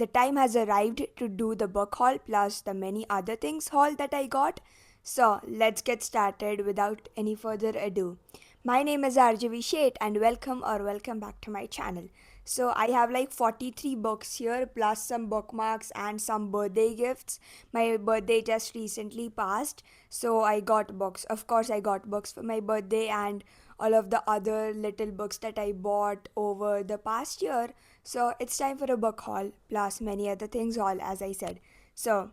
The time has arrived to do the book haul plus the many other things haul that I got. So let's get started without any further ado. My name is RJV Shet and welcome back to my channel. So I have like 43 books here plus some bookmarks and some birthday gifts. My birthday just recently passed, so I got books. Of course I got books for my birthday and all of the other little books that I bought over the past year. So it's time for a book haul plus many other things haul as I said. So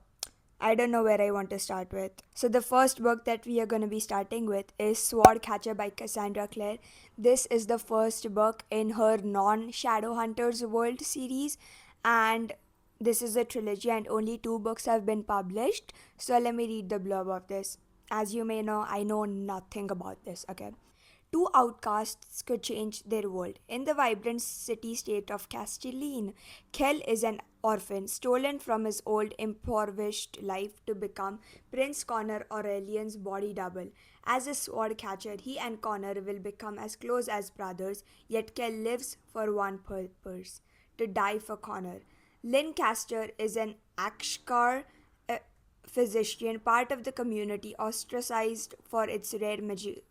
I don't know where I want to start with. So the first book that we are going to be starting with is Sword Catcher by Cassandra Clare. This is the first book in her non-Shadowhunters World series, and this is a trilogy and only two books have been published. So let me read the blurb of this. As you may know, I know nothing about this, okay? Two outcasts could change their world. In the vibrant city state of Castelline, Kel is an orphan stolen from his old impoverished life to become Prince Connor Aurelian's body double. As a sword catcher, he and Connor will become as close as brothers, yet Kel lives for one purpose to die for Connor. Lancaster is an Akshkar physician, part of the community ostracized for its rare magical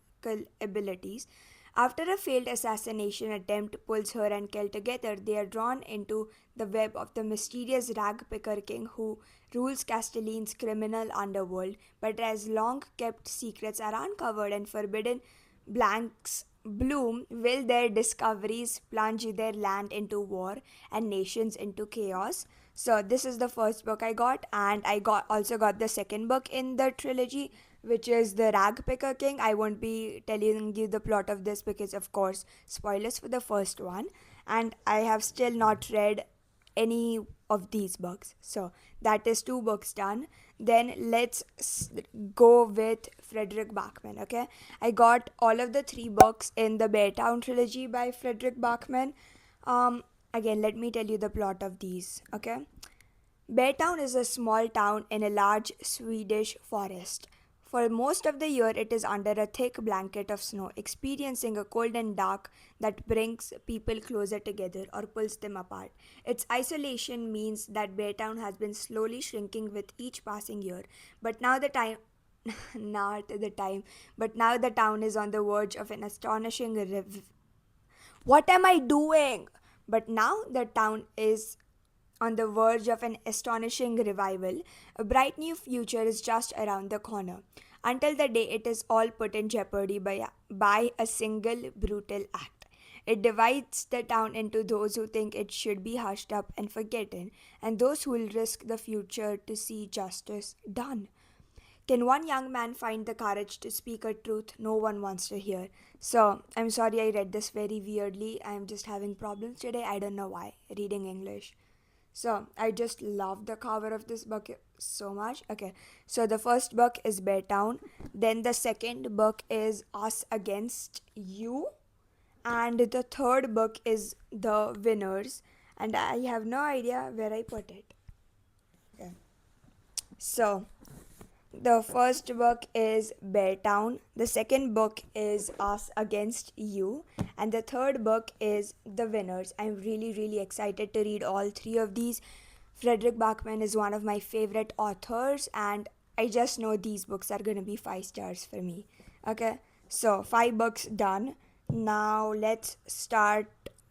abilities. After a failed assassination attempt pulls her and Kel together, they are drawn into the web of the mysterious ragpicker king who rules Castelline's criminal underworld, but as long kept secrets are uncovered and forbidden blanks bloom, will their discoveries plunge their land into war and nations into chaos. So this is the first book I got, and I got also got the second book in the trilogy, which is the Ragpicker King. I won't be telling you the plot of this because, of course, spoilers for the first one, and I have still not read any of these books. So that is two books done. Then go with Frederick Bachman. Okay, I got all of the three books in the Beartown trilogy by Frederick Bachman. Again, let me tell you the plot of these. Okay, Beartown is a small town in a large Swedish forest. For most of the year, it is under a thick blanket of snow, experiencing a cold and dark that brings people closer together or pulls them apart. Its isolation means that Beartown has been slowly shrinking with each passing year, but now the time not the time, but now the town is on the verge of an astonishing what am I doing? But now the town is on the verge of an astonishing revival. A bright new future is just around the corner, until the day it is all put in jeopardy by a single brutal act. It divides the town into those who think it should be hushed up and forgotten, and those who will risk the future to see justice done. Can one young man find the courage to speak a truth no one wants to hear? So, I'm sorry I read this very weirdly. I'm just having problems today. I don't know why. Reading English. So, I just love the cover of this book so much. Okay, so the first book is Beartown. Then the second book is Us Against You. And the third book is The Winners. And I have no idea where I put it. Okay. So, the first book is Beartown, the second book is Us Against You, and the third book is The Winners. I'm really, really excited to read all three of these. Frederick Bachman is one of my favorite authors, and I just know these books are going to be 5 stars for me. Okay, so 5 books done. Now let's start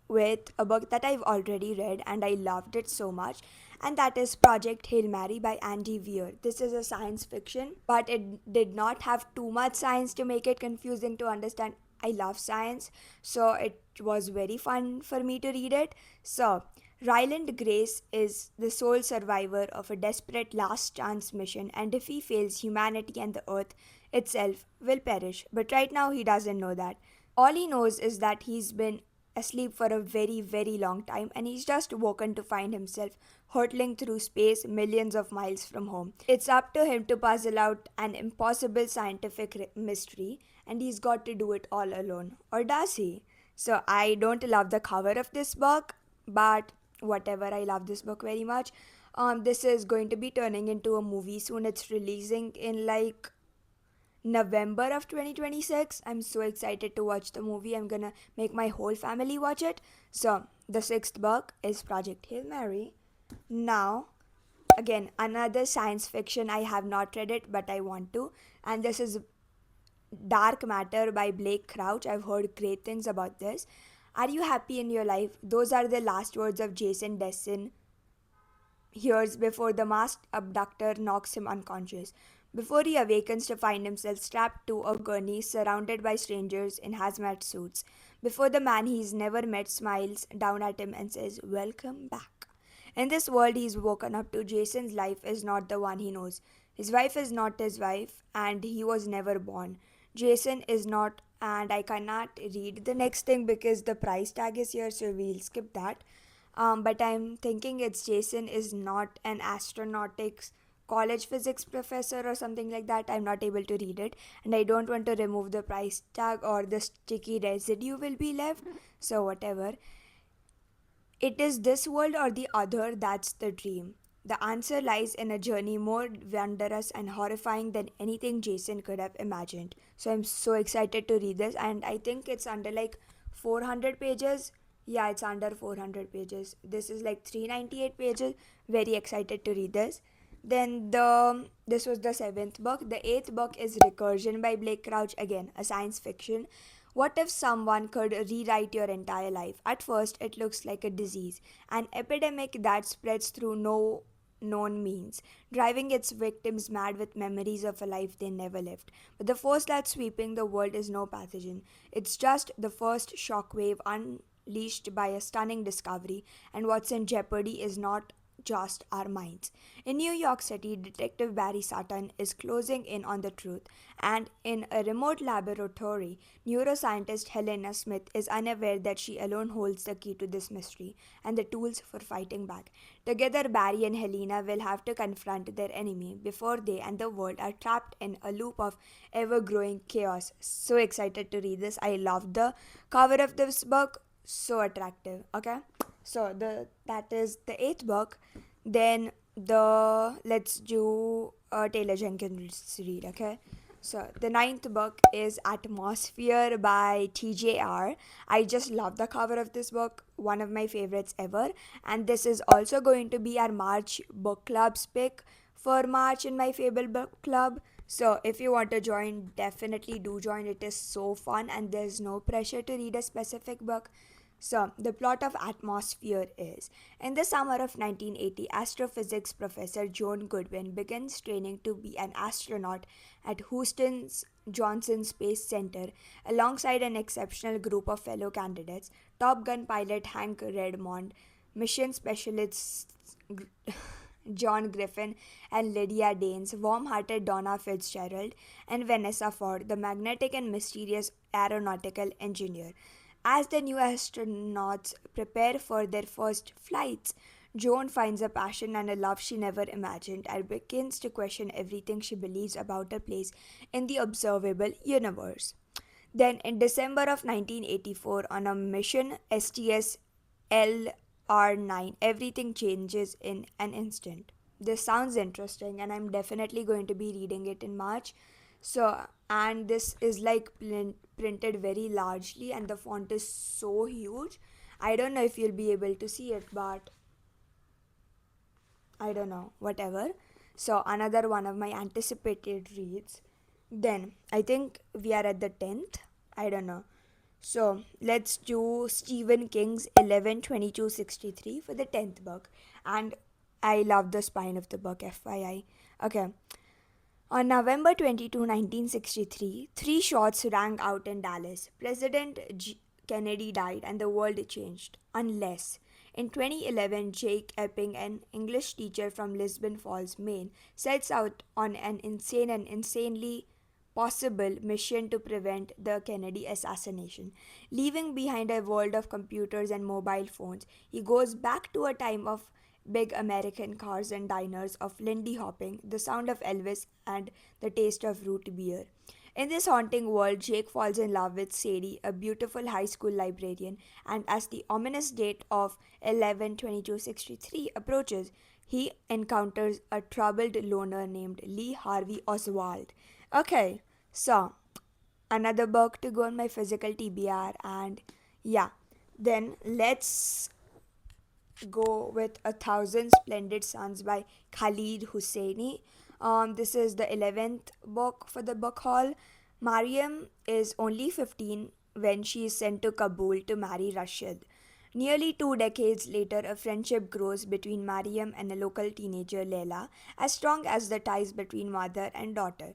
with a book that I've already read and I loved it so much, and that is Project Hail Mary by Andy Weir. This is a science fiction, but it did not have too much science to make it confusing to understand. I love science, so it was very fun for me to read it. So, Ryland Grace is the sole survivor of a desperate last chance mission, and if he fails, humanity and the earth itself will perish. But right now, he doesn't know that. All he knows is that he's been asleep for a very, very long time, and he's just woken to find himself hurtling through space millions of miles from home. It's up to him to puzzle out an impossible scientific mystery, and he's got to do it all alone. Or does he? So, I don't love the cover of this book, but whatever, I love this book very much. This is going to be turning into a movie soon. It's releasing in like November of 2026. I'm so excited to watch the movie. I'm gonna make my whole family watch it. So, the sixth book is Project Hail Mary. Now, again, another science fiction. I have not read it, but I want to. And this is Dark Matter by Blake Crouch. I've heard great things about this. Are you happy in your life? Those are the last words of Jason Dessin hears before the masked abductor knocks him unconscious. Before he awakens to find himself strapped to a gurney surrounded by strangers in hazmat suits. Before the man he's never met smiles down at him and says, "Welcome back." In this world he's woken up to, Jason's life is not the one he knows. His wife is not his wife, and he was never born. Jason is not, and I cannot read the next thing because the price tag is here, so we'll skip that. But I'm thinking it's Jason is not an astronautics college physics professor or something like that. I'm not able to read it, and I don't want to remove the price tag or the sticky residue will be left. So, whatever. It is this world or the other that's the dream. The answer lies in a journey more wondrous and horrifying than anything Jason could have imagined. So I'm so excited to read this, and I think it's under like 400 pages. Yeah, it's under 400 pages. This is like 398 pages. Very excited to read this. Then this was the seventh book. The eighth book is Recursion by Blake Crouch, again a science fiction. What if someone could rewrite your entire life? At first, it looks like a disease, an epidemic that spreads through no known means, driving its victims mad with memories of a life they never lived. But the force that's sweeping the world is no pathogen. It's just the first shockwave unleashed by a stunning discovery, and what's in jeopardy is not just our minds. In New York City, Detective Barry Sutton is closing in on the truth, and in a remote laboratory, neuroscientist Helena Smith is unaware that she alone holds the key to this mystery and the tools for fighting back. Together, Barry and Helena will have to confront their enemy before they and the world are trapped in a loop of ever growing chaos. So excited to read this. I love the cover of this book, so attractive. Okay, so the that is the eighth book. Then the let's do Taylor Jenkins read. Okay, so the ninth book is Atmosphere by TJR. I just love the cover of this book, one of my favorites ever. And this is also going to be our March book club's pick for March in my Fable book club. So if you want to join, definitely do join. It is so fun and there's no pressure to read a specific book. So, the plot of Atmosphere is: in the summer of 1980, astrophysics professor Joan Goodwin begins training to be an astronaut at Houston's Johnson Space Center alongside an exceptional group of fellow candidates: Top Gun pilot Hank Redmond, mission specialists John Griffin and Lydia Danes, warm hearted Donna Fitzgerald, and Vanessa Ford, the magnetic and mysterious aeronautical engineer. As the new astronauts prepare for their first flights, Joan finds a passion and a love she never imagined and begins to question everything she believes about her place in the observable universe. Then, in December of 1984, on a mission STS LR9, everything changes in an instant. This sounds interesting, and I'm definitely going to be reading it in March. So, and this is like printed very largely, and the font is so huge. I don't know if you'll be able to see it, but I don't know, whatever. So, another one of my anticipated reads. Then, I think we are at the 10th. I don't know. So, let's do Stephen King's 11/22/63 for the 10th book. And I love the spine of the book, FYI. Okay. On November 22, 1963, three shots rang out in Dallas. Kennedy died and the world changed. Unless, in 2011, Jake Epping, an English teacher from Lisbon Falls, Maine, sets out on an insane and insanely possible mission to prevent the Kennedy assassination. Leaving behind a world of computers and mobile phones, he goes back to a time of big American cars and diners, of Lindy hopping, the sound of Elvis, and the taste of root beer. In this haunting world, Jake falls in love with Sadie, a beautiful high school librarian, and as the ominous date of 11/22/63 approaches, he encounters a troubled loner named Lee Harvey Oswald. Okay, so another book to go on my physical TBR, and yeah, then let's go with A Thousand Splendid Suns by Khalid Husseini. This is the 11th book for the book haul. Mariam is only 15 when she is sent to Kabul to marry Rashid. Nearly 2 decades later, a friendship grows between Mariam and a local teenager, Leila, as strong as the ties between mother and daughter.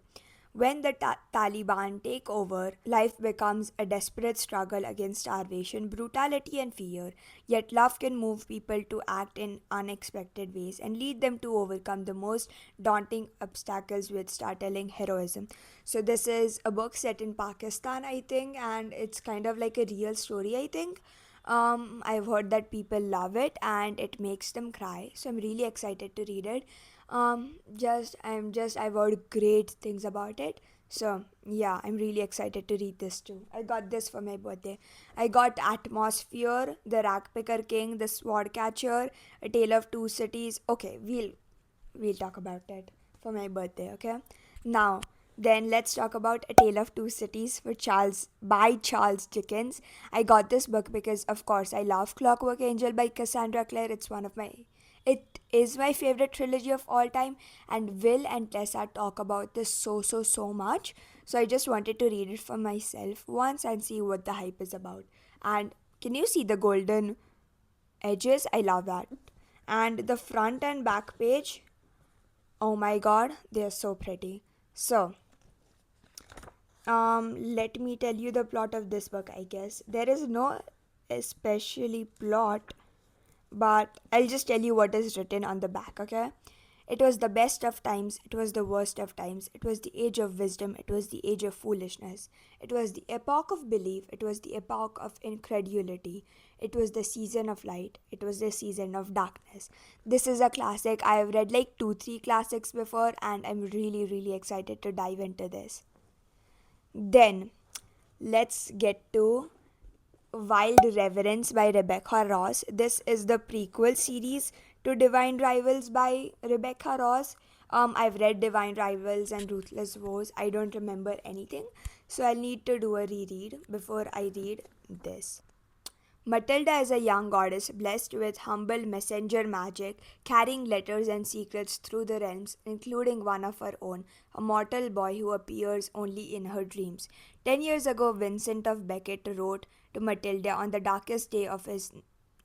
When the Taliban take over, life becomes a desperate struggle against starvation, brutality, and fear. Yet, love can move people to act in unexpected ways and lead them to overcome the most daunting obstacles with startling heroism. So, this is a book set in Pakistan, I think, and it's kind of like a real story, I think. I've heard that people love it and it makes them cry, so I'm really excited to read it. I've heard great things about it. So yeah, I'm really excited to read this too. I got this for my birthday. I got Atmosphere, The Ragpicker King, The Sword Catcher, A Tale of Two Cities. Okay, we'll talk about it for my birthday, okay? Now, then let's talk about A Tale of Two Cities by Charles Dickens. I got this book because of course I love Clockwork Angel by Cassandra Clare. It is my favorite trilogy of all time, and Will and Tessa talk about this so much. So I just wanted to read it for myself once and see what the hype is about. And can you see the golden edges? I love that. And the front and back page, oh my god, they are so pretty. So, let me tell you the plot of this book, I guess. There is no especially plot, but I'll just tell you what is written on the back, okay? It was the best of times, it was the worst of times, it was the age of wisdom, it was the age of foolishness, it was the epoch of belief, it was the epoch of incredulity, it was the season of light, it was the season of darkness. This is a classic. I have read like 3 classics before, and I'm really excited to dive into this. Then, let's get to Wild Reverence by Rebecca Ross. This is the prequel series to Divine Rivals by Rebecca Ross. I've read Divine Rivals and Ruthless Wars. I don't remember anything, so I'll need to do a reread before I read this. Matilda is a young goddess blessed with humble messenger magic, carrying letters and secrets through the realms, including one of her own, a mortal boy who appears only in her dreams. 10 years ago, Vincent of Becket wrote to Matilda on the darkest day of his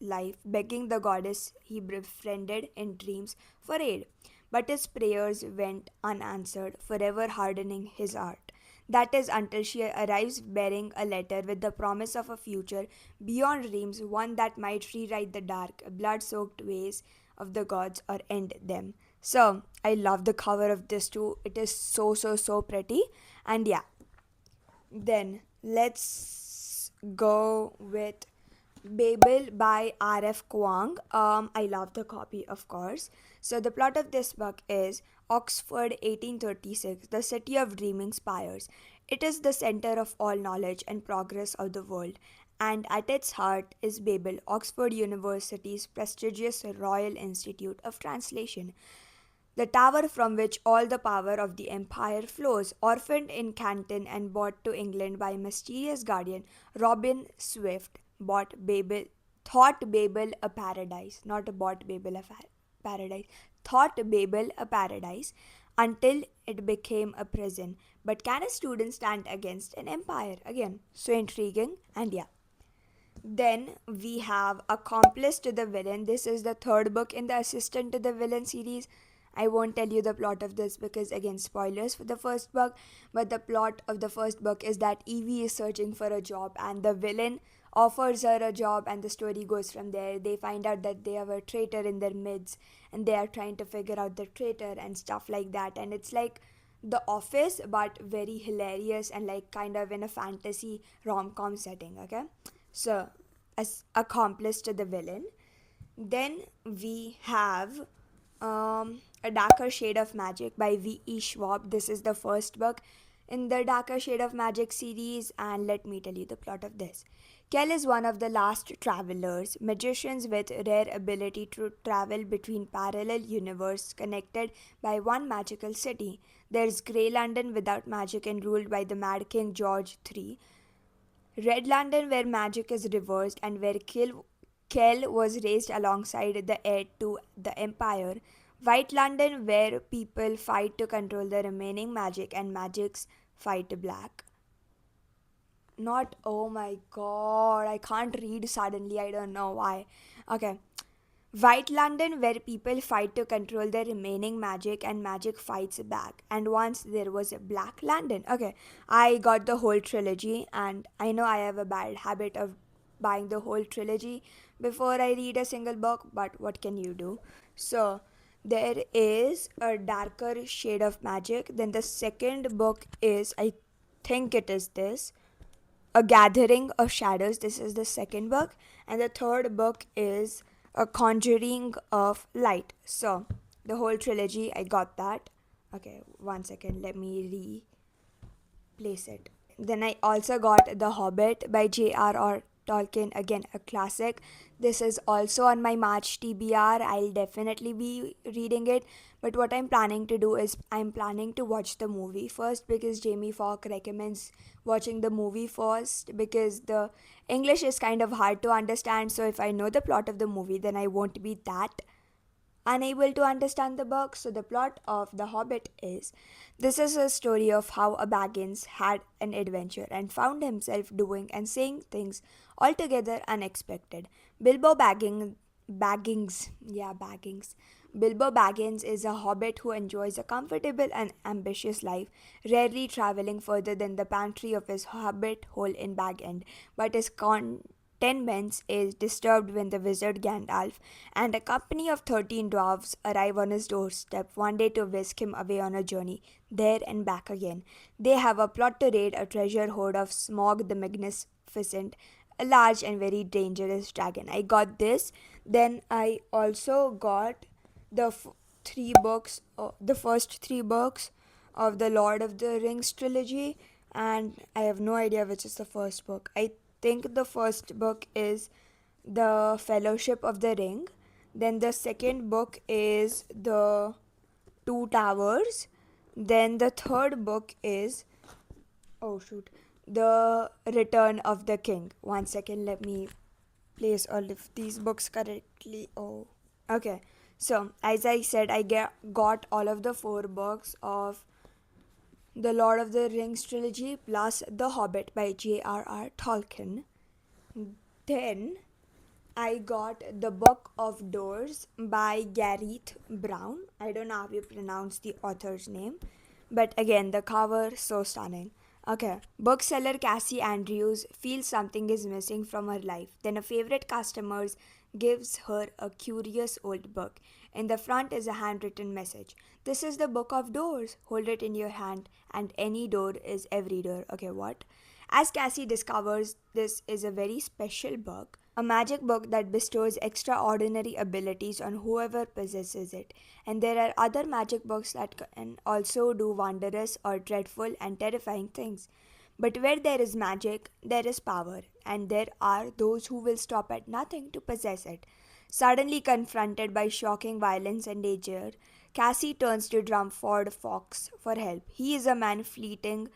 life, begging the goddess he befriended in dreams for aid. But his prayers went unanswered, forever hardening his heart. That is until she arrives bearing a letter with the promise of a future beyond dreams, one that might rewrite the dark, blood soaked ways of the gods or end them. So, I love the cover of this too. It is so pretty. And yeah, then let's go with Babel by R.F. Kuang. I love the copy, of course. So, the plot of this book is Oxford 1836, the city of dreaming spires. It is the center of all knowledge and progress of the world, and at its heart is Babel, Oxford University's prestigious Royal Institute of Translation, the tower from which all the power of the empire flows. Orphaned in Canton and brought to England by mysterious guardian Robin Swift, thought Babel a paradise, not bought Babel a paradise, thought Babel a paradise until it became a prison. But can a student stand against an empire? Again, so intriguing, and yeah. Then we have Accomplice to the Villain. This is the third book in the Assistant to the Villain series. I won't tell you the plot of this because, again, spoilers for the first book. But the plot of the first book is that Evie is searching for a job and the villain offers her a job, and the story goes from there. They find out that they have a traitor in their midst and they are trying to figure out the traitor and stuff like that. And it's like The Office, but very hilarious and like kind of in a fantasy rom com setting, okay? So, as Accomplice to the Villain. Then we have A Darker Shade of Magic by V.E. Schwab. This is the first book in the Darker Shade of Magic series, and let me tell you the plot of this. Kel is one of the last travelers, magicians with rare ability to travel between parallel universes connected by one magical city. There's Grey London without magic and ruled by the Mad King George III. Red London, where magic is reversed and where Kell was raised alongside the heir to the Empire. White London, where people fight to control the remaining magic and magics fight black. Not, oh my god, I can't read suddenly, I don't know why. Okay. White London, where people fight to control the remaining magic and magic fights back. And once there was a Black London. Okay, I got the whole trilogy, and I know I have a bad habit of buying the whole trilogy before I read a single book, but what can you do? So, there is a darker shade of magic. Then the second book is, I think it is this, A Gathering of Shadows. This is the second book. And the third book is A Conjuring of Light. So, the whole trilogy, I got that. Okay, one second, let me replace it. Then I also got The Hobbit by J.R.R. Tolkien, again a classic. This is also on my March TBR. I'll definitely be reading it. But what I'm planning to do is I'm planning to watch the movie first because Jamie Foxx recommends watching the movie first because the English is kind of hard to understand. So if I know the plot of the movie, then I won't be that unable to understand the book. So, the plot of The Hobbit is this is a story of how a Baggins had an adventure and found himself doing and saying things altogether unexpected. Bilbo Baggins. Bilbo Baggins is a hobbit who enjoys a comfortable and ambitious life, rarely traveling further than the pantry of his hobbit hole in Bag End, but his 10 men is disturbed when the wizard Gandalf and a company of 13 dwarves arrive on his doorstep one day to whisk him away on a journey, there and back again. They have a plot to raid a treasure hoard of Smog the Magnificent, a large and very dangerous dragon. I got this. Then I also got the the first three books of the Lord of the Rings trilogy, and I have no idea which is the first book. I think the first book is The Fellowship of the Ring. Then the second book is The Two Towers. Then the third book is, oh shoot, The Return of the King. One second, let me place all of these books correctly. Oh, okay. So, as I said, got all of the four books of the Lord of the Rings trilogy plus The Hobbit by J.R.R. Tolkien. Then I got The Book of Doors by Gareth Brown. I don't know how you pronounce the author's name, but again, the cover so stunning. Okay, bookseller Cassie Andrews feels something is missing from her life. Then a favorite customer gives her a curious old book. In the front is a handwritten message. This is the Book of Doors. Hold it in your hand, and any door is every door. Okay, what? As Cassie discovers, this is a very special book, a magic book that bestows extraordinary abilities on whoever possesses it. And there are other magic books that can also do wondrous or dreadful and terrifying things. But where there is magic, there is power, and there are those who will stop at nothing to possess it. Suddenly confronted by shocking violence and danger, Cassie turns to Drumford Fox for help. He is a man fleeing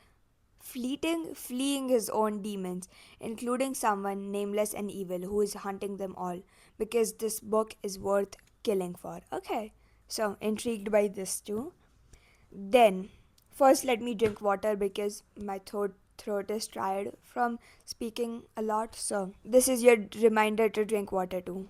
his own demons, including someone nameless and evil who is hunting them all, because this book is worth killing for. Okay, so intrigued by this too. Then, first let me drink water because my throat is tired from speaking a lot. So, this is your reminder to drink water too.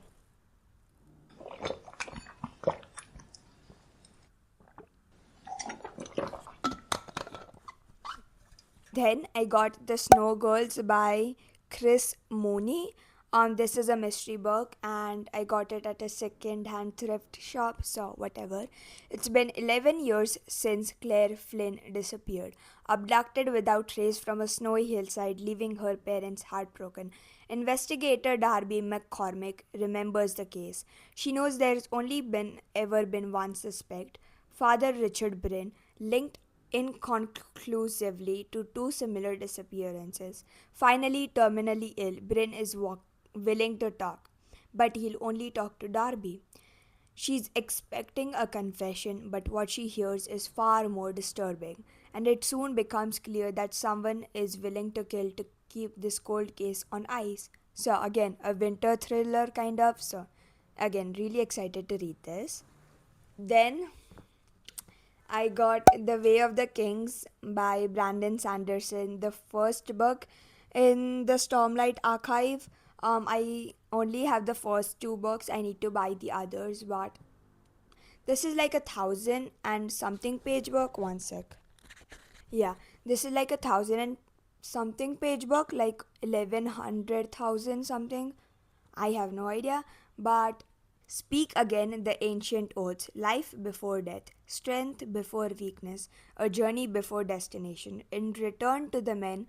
Then I got The Snow Girls by Chris Mooney. This is a mystery book and I got it at a second-hand thrift shop, so whatever. It's been 11 years since Claire Flynn disappeared, abducted without trace from a snowy hillside, leaving her parents heartbroken. Investigator Darby McCormick remembers the case. She knows there's only been ever been one suspect, Father Richard Bryn, linked inconclusively to two similar disappearances. Finally, terminally ill, Bryn is willing to talk, but he'll only talk to Darby. She's expecting a confession, but what she hears is far more disturbing, and it soon becomes clear that someone is willing to kill to keep this cold case on ice. So, again, a winter thriller kind of. So, again, really excited to read this. Then I got The Way of the Kings by Brandon Sanderson, the first book in the Stormlight Archive. I only have the first two books. I need to buy the others, but this is like 1,000 and something page book. One sec. Yeah, this is like 1,000 and something page book, like 1,100,000 something. I have no idea, but speak again the ancient oaths, life before death, strength before weakness, a journey before destination. In return to the men,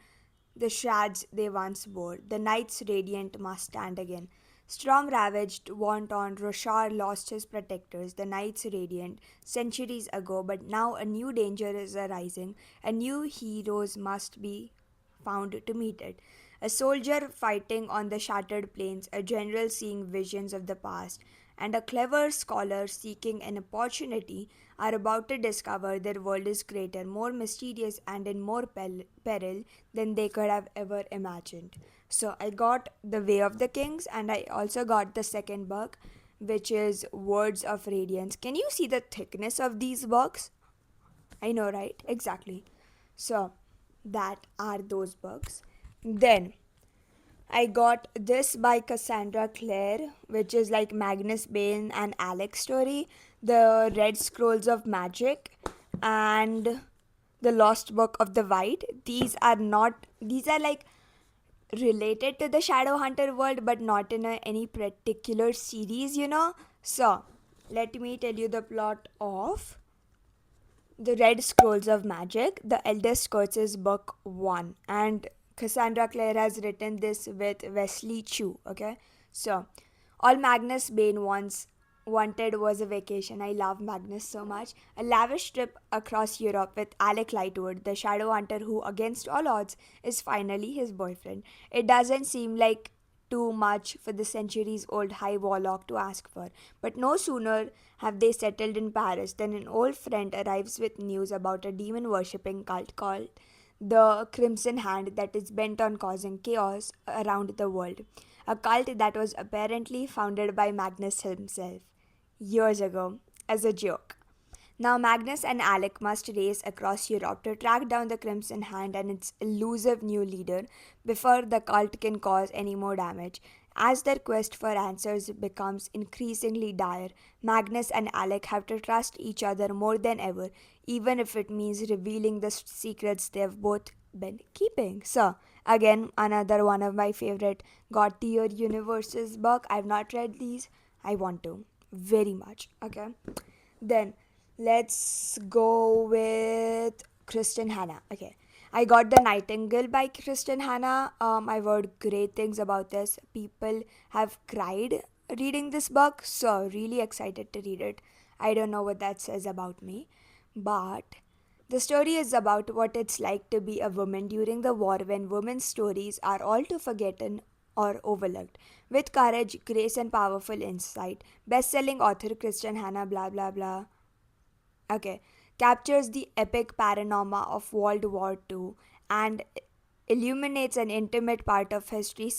the shards they once bore, the knights radiant must stand again. Storm ravaged, wanton, Roshar lost his protectors, the knights radiant, centuries ago, but now a new danger is arising, a new heroes must be found to meet it. A soldier fighting on the shattered plains, a general seeing visions of the past, and a clever scholar seeking an opportunity are about to discover their world is greater, more mysterious, and in more peril than they could have ever imagined. So I got The Way of the Kings, and I also got the second book, which is Words of Radiance. Can you see the thickness of these books? I know, right? Exactly. So that are those books. Then I got this by Cassandra Clare, which is like Magnus Bane and Alex story, The Red Scrolls of Magic, and The Lost Book of the White. These are like related to the Shadowhunter world, but not in any particular series. So, let me tell you the plot of The Red Scrolls of Magic, The Elder Scrolls Book 1. And Cassandra Clare has written this with Wesley Chu. Okay? So, all Magnus Bane once wanted was a vacation. I love Magnus so much. A lavish trip across Europe with Alec Lightwood, the shadow hunter who, against all odds, is finally his boyfriend. It doesn't seem like too much for the centuries old high warlock to ask for. But no sooner have they settled in Paris than an old friend arrives with news about a demon worshipping cult called the Crimson Hand that is bent on causing chaos around the world. A cult that was apparently founded by Magnus himself years ago as a joke. Now, Magnus and Alec must race across Europe to track down the Crimson Hand and its elusive new leader before the cult can cause any more damage. As their quest for answers becomes increasingly dire, Magnus and Alec have to trust each other more than ever, even if it means revealing the secrets they've both been keeping. So, again, another one of my favorite God Tier Universes book. I've not read these. I want to very much. Okay. Then let's go with Kristen Hanna. Okay. I got The Nightingale by Kristen Hanna. I've heard great things about this. People have cried reading this book, so really excited to read it. I don't know what that says about me, but the story is about what it's like to be a woman during the war when women's stories are all too forgotten or overlooked. With courage, grace, and powerful insight, best selling author Kristen Hanna, blah blah blah, okay, captures the epic panorama of World War II and illuminates an intimate part of history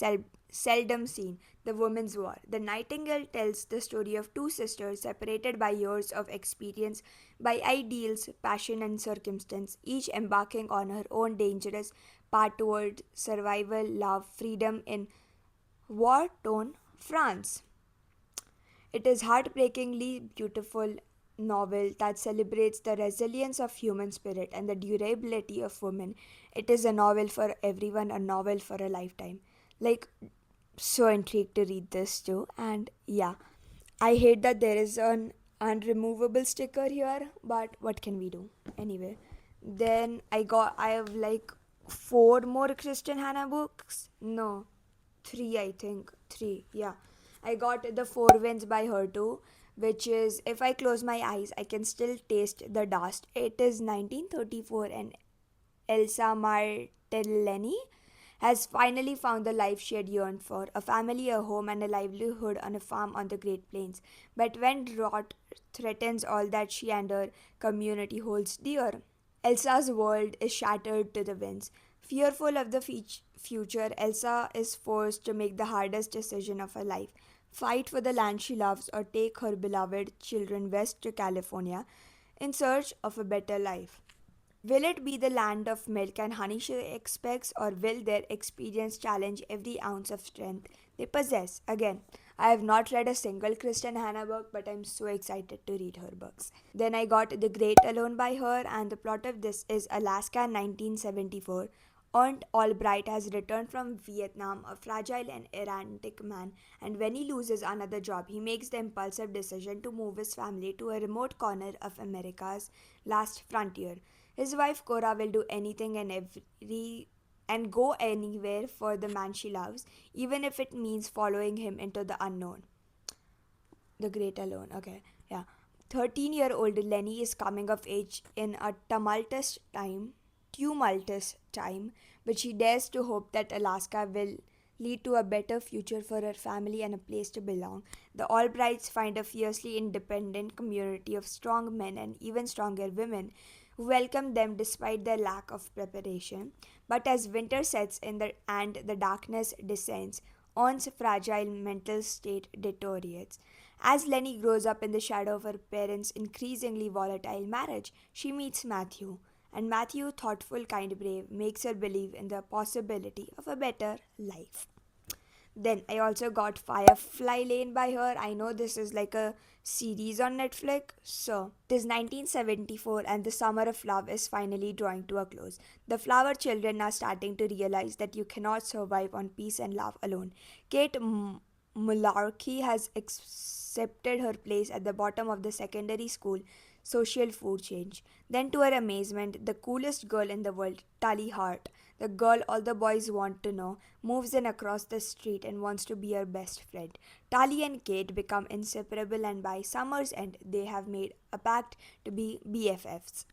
seldom seen, the Women's War. The Nightingale tells the story of two sisters separated by years of experience, by ideals, passion, and circumstance, each embarking on her own dangerous path toward survival, love, freedom in war torn France. It is heartbreakingly beautiful novel that celebrates the resilience of human spirit and the durability of women. It is a novel for everyone, a novel for a lifetime. Like, so intrigued to read this too. And yeah, I hate that there is an unremovable sticker here, but what can we do? Anyway, then I have like four more Kristen Hanna books. No, three, I think. Three, yeah. I got The Four Winds by her too, which is if I close my eyes, I can still taste the dust. It is 1934, and Elsa Martellini has finally found the life she had yearned for, a family, a home, and a livelihood on a farm on the Great Plains. But when drought threatens all that she and her community holds dear, Elsa's world is shattered to the winds. Fearful of the future, Elsa is forced to make the hardest decision of her life: fight for the land she loves or take her beloved children west to California in search of a better life. Will it be the land of milk and honey she expects, or will their experience challenge every ounce of strength they possess? Again, I have not read a single Kristen Hanna book, but I'm so excited to read her books. Then I got The Great Alone by her, and the plot of this is Alaska 1974. Arndt Albright has returned from Vietnam, a fragile and erratic man, and when he loses another job, he makes the impulsive decision to move his family to a remote corner of America's last frontier. His wife Cora will do anything and go anywhere for the man she loves, even if it means following him into the unknown. The Great Alone. Okay, yeah. 13-year-old Lenny is coming of age in a tumultuous time, but she dares to hope that Alaska will lead to a better future for her family and a place to belong. The Albrights find a fiercely independent community of strong men and even stronger women who welcome them despite their lack of preparation. But as winter sets in and the darkness descends, On's fragile mental state deteriorates. As Lenny grows up in the shadow of her parents' increasingly volatile marriage, she meets Matthew, and Matthew, thoughtful, kind, brave, makes her believe in the possibility of a better life. Then I also got Firefly Lane by her. I know this is like a series on Netflix. So, it is 1974 and the summer of love is finally drawing to a close. The flower children are starting to realize that you cannot survive on peace and love alone. Kate Mularkey has accepted her place at the bottom of the secondary school social food change. Then, to her amazement, the coolest girl in the world, Tally Hart, the girl all the boys want to know, moves in across the street and wants to be her best friend. Tally and Kate become inseparable, and by summer's end, they have made a pact to be BFFs.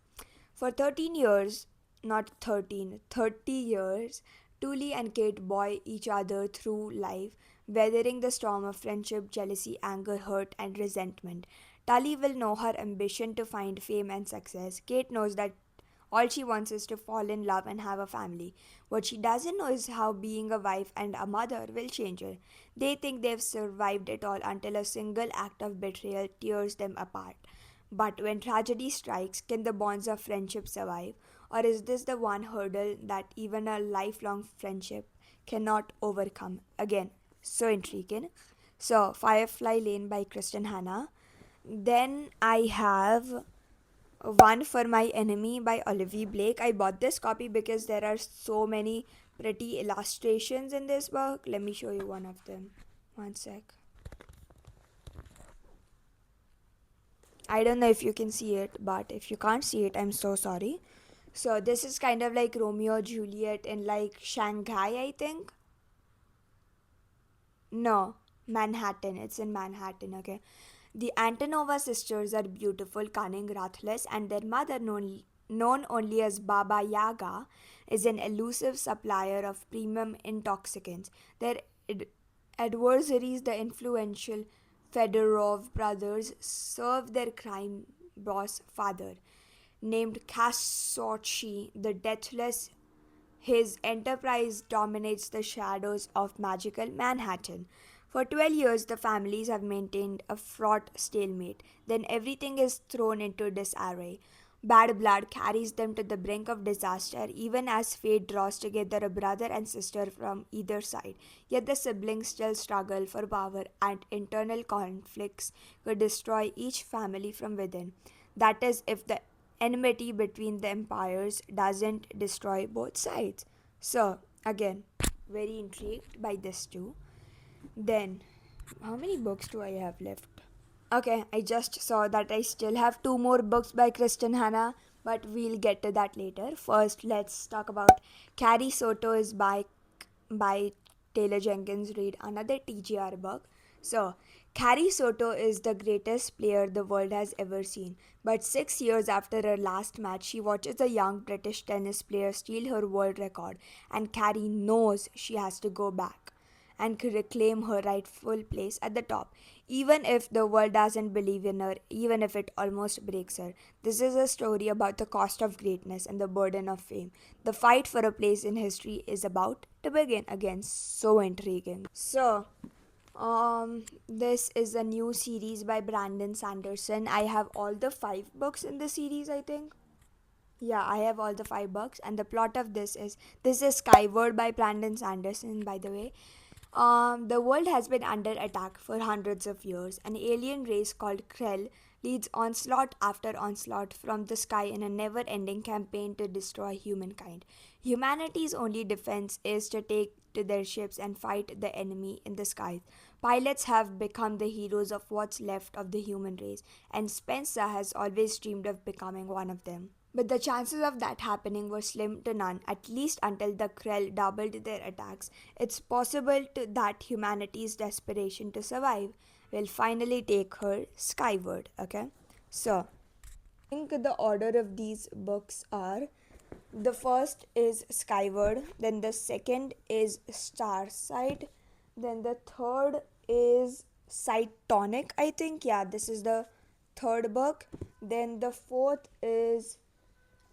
For 13 years, not 13, 30 years, Tully and Kate buoy each other through life, weathering the storm of friendship, jealousy, anger, hurt, and resentment. Tully will know her ambition to find fame and success. Kate knows that all she wants is to fall in love and have a family. What she doesn't know is how being a wife and a mother will change her. They think they've survived it all until a single act of betrayal tears them apart. But when tragedy strikes, can the bonds of friendship survive? Or is this the one hurdle that even a lifelong friendship cannot overcome? Again, so intriguing. So, Firefly Lane by Kristen Hanna. Then I have One for My Enemy by Olivia Blake. I bought this copy because there are so many pretty illustrations in this book. Let me show you one of them. One sec. I don't know if you can see it, but if you can't see it, I'm so sorry. So this is kind of like Romeo Juliet in like Shanghai, I think. No, Manhattan. It's in Manhattan, okay? The Antonova sisters are beautiful, cunning, ruthless, and their mother, known only as Baba Yaga, is an elusive supplier of premium intoxicants. Their adversaries, the influential Fedorov brothers, serve their crime boss father, named Kasochi the Deathless. His enterprise dominates the shadows of magical Manhattan. For 12 years, the families have maintained a fraught stalemate. Then everything is thrown into disarray. Bad blood carries them to the brink of disaster, even as fate draws together a brother and sister from either side. Yet the siblings still struggle for power, and internal conflicts could destroy each family from within. That is, if the enmity between the empires doesn't destroy both sides. So, again, very intrigued by this too. Then, how many books do I have left? Okay, I just saw that I still have two more books by Kristen Hanna, but we'll get to that later. First, let's talk about Carrie Soto is by Taylor Jenkins Reid, another TGR book. So, Carrie Soto is the greatest player the world has ever seen. But 6 years after her last match, she watches a young British tennis player steal her world record, and Carrie knows she has to go back and reclaim her rightful place at the top. even if the world doesn't believe in her, even if it almost breaks her. This is a story about the cost of greatness and the burden of fame. The fight for a place in history is about to begin again. So intriguing. This is a new series by Brandon Sanderson. I have all the five books in the series, I think. Yeah, I have all the five books, and the plot of this is Skyward by Brandon Sanderson, by the way. The world has been under attack for hundreds of years. An alien race called Krell leads onslaught after onslaught from the sky in a never ending campaign to destroy humankind. Humanity's only defense is to take to their ships and fight the enemy in the skies. Pilots have become the heroes of what's left of the human race, and Spencer has always dreamed of becoming one of them. But the chances of that happening were slim to none, at least until the Krell doubled their attacks. It's possible that humanity's desperation to survive will finally take her skyward. Okay? So, I think the order of these books are: the first is Skyward, then the second is Starside, then the third is Cytonic, I think. Yeah, this is the third book. Then the fourth is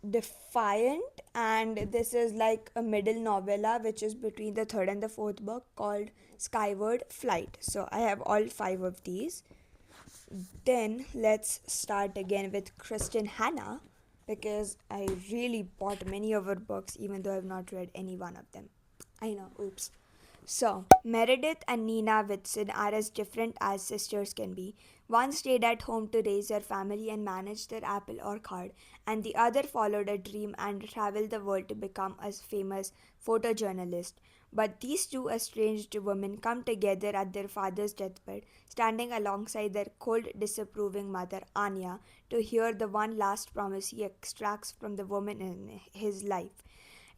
Defiant, and this is like a middle novella which is between the third and the fourth book called Skyward Flight. So I have all five of these. Then let's start again with Kristen Hanna, because I really bought many of her books even though I've not read any one of them. I know, oops. So, Meredith and Nina Whitson are as different as sisters can be. One stayed at home to raise her family and manage their apple orchard, and the other followed a dream and traveled the world to become a famous photojournalist. But these two estranged women come together at their father's deathbed, standing alongside their cold, disapproving mother, Anya, to hear the one last promise he extracts from the woman in his life.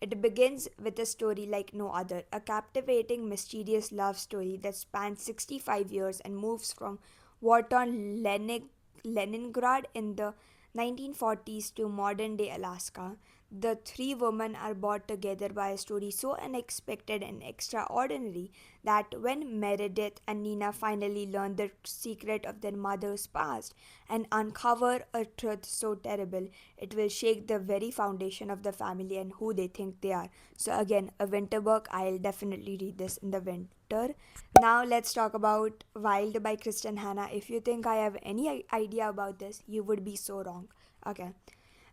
It begins with a story like no other, a captivating, mysterious love story that spans 65 years and moves from war-torn Leningrad in the 1940s to modern day Alaska. The three women are brought together by a story so unexpected and extraordinary that when Meredith and Nina finally learn the secret of their mother's past and uncover a truth so terrible, it will shake the very foundation of the family and who they think they are. So, again, a winter book. I'll definitely read this in the winter. Now, let's talk about Wild by Kristen Hanna. If you think I have any idea about this, you would be so wrong. Okay.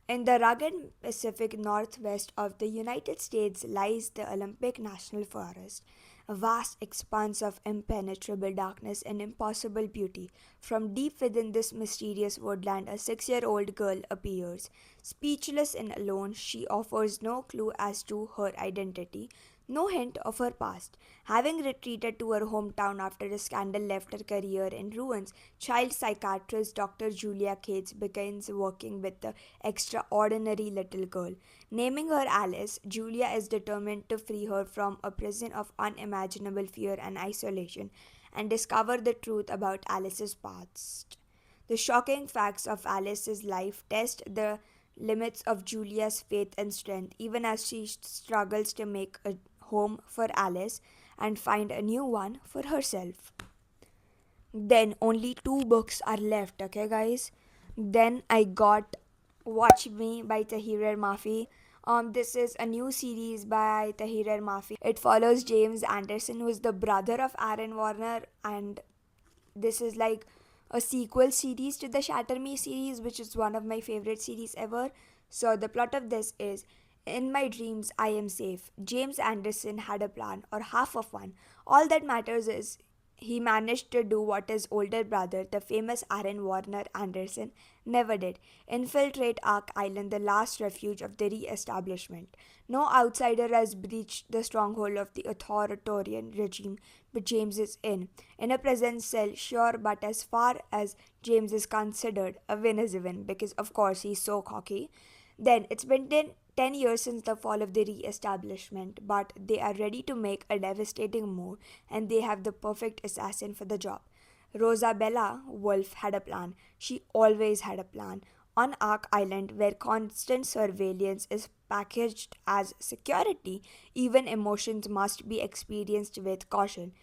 In the rugged Pacific Northwest of the United States lies the Olympic National Forest, a vast expanse of impenetrable darkness and impossible beauty. From deep within this mysterious woodland, a 6-year-old girl appears. Speechless and alone, she offers no clue as to her identity, no hint of her past. Having retreated to her hometown after a scandal left her career in ruins, child psychiatrist Dr. Julia Cates begins working with the extraordinary little girl. Naming her Alice, Julia is determined to free her from a prison of unimaginable fear and isolation and discover the truth about Alice's past. The shocking facts of Alice's life test the limits of Julia's faith and strength, even as she struggles to make a home for Alice and find a new one for herself. Then only two books are left, okay, guys? Then I got Watch Me by Tahir Mafi. This is a new series by Tahir Mafi. It follows James Anderson, who is the brother of Aaron Warner, and this is like a sequel series to the Shatter Me series, which is one of my favorite series ever. So the plot of this is: in my dreams, I am safe. James Anderson had a plan, or half of one. All that matters is he managed to do what his older brother, the famous Aaron Warner Anderson, never did: infiltrate Ark Island, the last refuge of the re establishment. No outsider has breached the stronghold of the authoritarian regime, but James is in a prison cell, sure, but as far as James is considered, a win is a win, because of course he's so cocky. Then it's been 10 years since the fall of the re-establishment, but they are ready to make a devastating move, and they have the perfect assassin for the job. Rosabella Wolf had a plan. She always had a plan. On Ark Island, where constant surveillance is packaged as security, even emotions must be experienced with caution.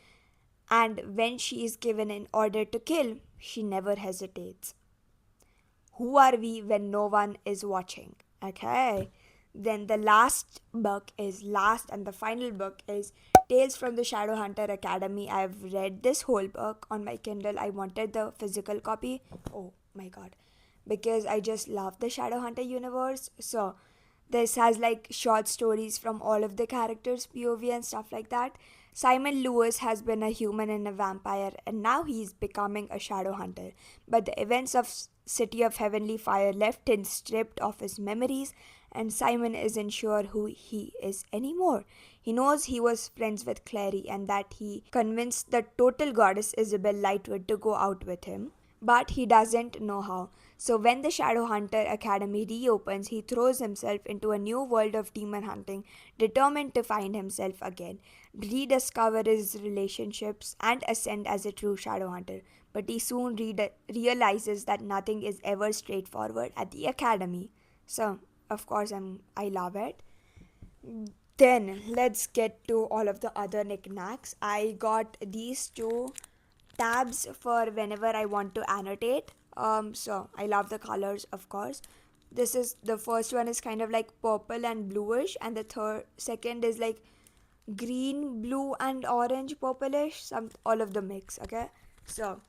And when she is given an order to kill, she never hesitates. Who are we when no one is watching? Okay. Then the last book is last, and the final book is Tales from the Shadowhunter Academy. I've read this whole book on my Kindle. I wanted the physical copy. Oh my god. Because I just love the Shadowhunter universe. So this has like short stories from all of the characters' POV and stuff like that. Simon Lewis has been a human and a vampire, and now he's becoming a shadow hunter. But the events of City of Heavenly Fire left him stripped of his memories, and Simon isn't sure who he is anymore. He knows he was friends with Clary and that he convinced the total goddess Isabel Lightwood to go out with him, but he doesn't know how. So when the Shadowhunter Academy reopens, he throws himself into a new world of demon hunting, determined to find himself again, rediscover his relationships, and ascend as a true Shadowhunter. But he soon realizes that nothing is ever straightforward at the academy. So, of course, I love it. Then let's get to all of the other knickknacks. I got these two tabs for whenever I want to annotate. So I love the colors, of course. This is the first one is kind of like purple and bluish, and the second is like green, blue, and orange, purplish. Some all of the mix. Okay, so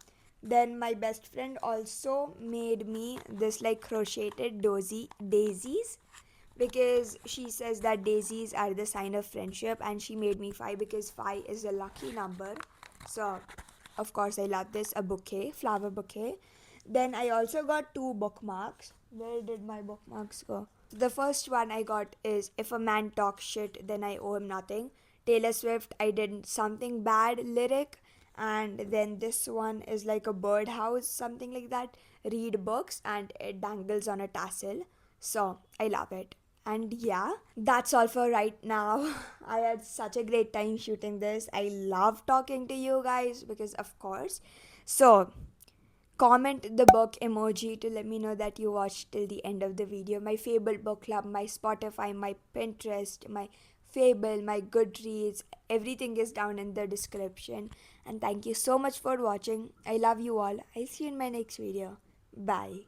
then my best friend also made me this like crocheted daisies because she says that daisies are the sign of friendship, and she made me five because five is a lucky number. So of course I love this, a bouquet, flower bouquet. Then I also got two bookmarks. Where did my bookmarks go? The first one I got is If a Man Talks Shit, Then I Owe Him Nothing. Taylor Swift, I Did Something Bad lyric. And then this one is like a birdhouse, something like that. Read books and it dangles on a tassel. So I love it. And yeah, that's all for right now. I had such a great time shooting this. I love talking to you guys because, of course. So, comment the book emoji to let me know that you watched till the end of the video. My favorite book club, my Spotify, my Pinterest, my Fable, my Goodreads, everything is down in the description. And thank you so much for watching. I love you all. I'll see you in my next video. Bye.